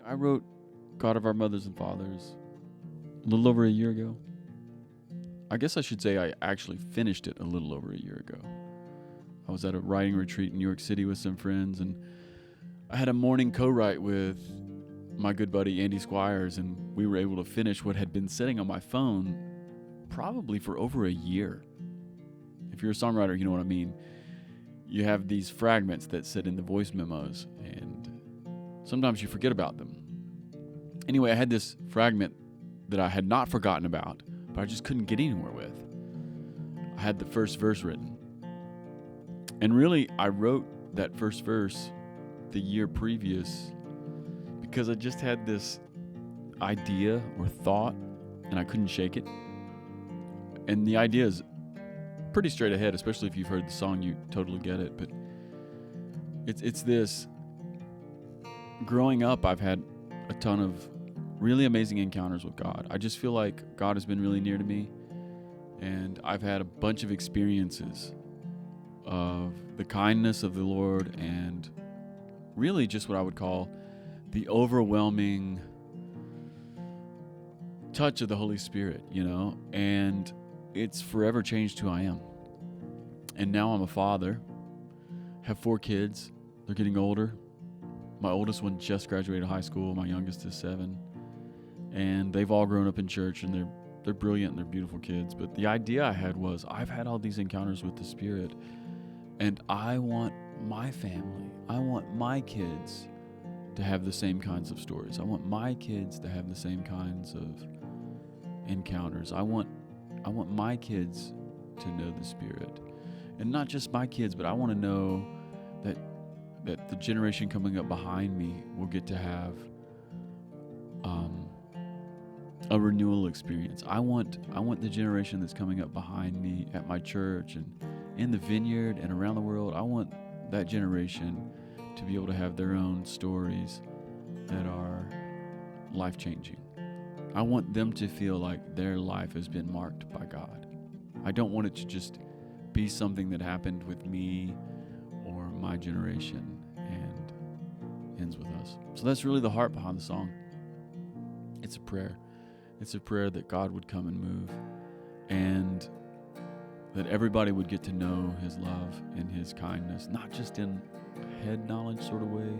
I wrote God of Our Mothers and Fathers a little over a year ago. I guess I should say I actually finished it a little over a year ago. I was at a writing retreat in New York City with some friends, and I had a morning co-write with my good buddy Andy Squyres, and we were able to finish what had been sitting on my phone probably for over a year. If you're a songwriter, you know what I mean. You have these fragments that sit in the voice memos, and sometimes you forget about them. Anyway, I had this fragment that I had not forgotten about, but I just couldn't get anywhere with. I had the first verse written. And really, I wrote that first verse the year previous because I just had this idea or thought, and I couldn't shake it. And the idea is pretty straight ahead, especially if you've heard the song, you totally get it. But it's this. Growing up, I've had a ton of really amazing encounters with God. I just feel like God has been really near to me, and I've had a bunch of experiences of the kindness of the Lord and really just what I would call the overwhelming touch of the Holy Spirit, and it's forever changed who I am. And now I'm a father, have 4 kids. They're getting older. My oldest one just graduated high school. My youngest is 7. And they've all grown up in church, and they're brilliant and they're beautiful kids. But the idea I had was I've had all these encounters with the Spirit, and I want my family, I want my kids to have the same kinds of stories. I want my kids to have the same kinds of encounters. I want my kids to know the Spirit. And not just my kids, but I want to know that the generation coming up behind me will get to have a renewal experience. I want the generation that's coming up behind me at my church and in the Vineyard and around the world. I want that generation to be able to have their own stories that are life-changing. I want them to feel like their life has been marked by God. I don't want it to just be something that happened with me or my generation and ends with us. So that's really the heart behind the song. It's a prayer. It's a prayer that God would come and move, and that everybody would get to know His love and His kindness, not just in head knowledge sort of way,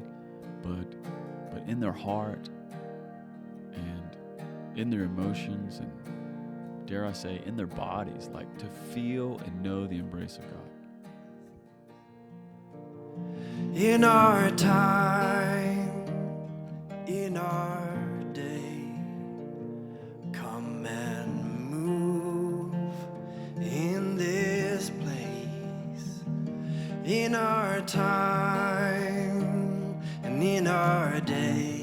but in their heart and in their emotions and, dare I say, in their bodies, like to feel and know the embrace of God. In our time, in our day, come and move in this place. In our time and in our day,